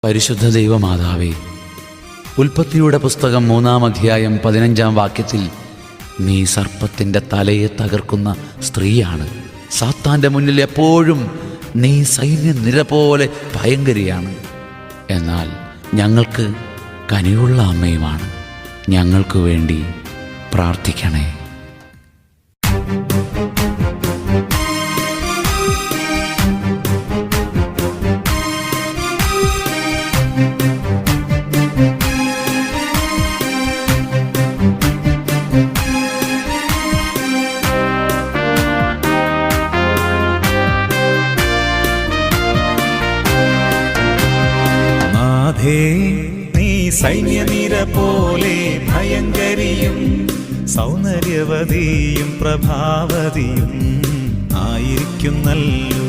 പരിശുദ്ധ ദൈവമാതാവേ, ഉൽപ്പത്തിയുടെ പുസ്തകം 3-ാം അധ്യായം 15-ാം വാക്യത്തിൽ നീ സർപ്പത്തിൻ്റെ തലയെ തകർക്കുന്ന സ്ത്രീയാണ്. സാത്താൻ്റെ മുന്നിൽ എപ്പോഴും നീ സൈന്യനിര പോലെ ഭയങ്കരിയാണ്. എന്നാൽ ഞങ്ങൾക്ക് കനിവുള്ള അമ്മയുമാണ്. ഞങ്ങൾക്ക് വേണ്ടി പ്രാർത്ഥിക്കണേ. നീ സൈന്യനിര പോലെ ഭയങ്കരിയും സൗന്ദര്യവതിയും പ്രഭാവതിയും ആയിരിക്കുന്നല്ലോ.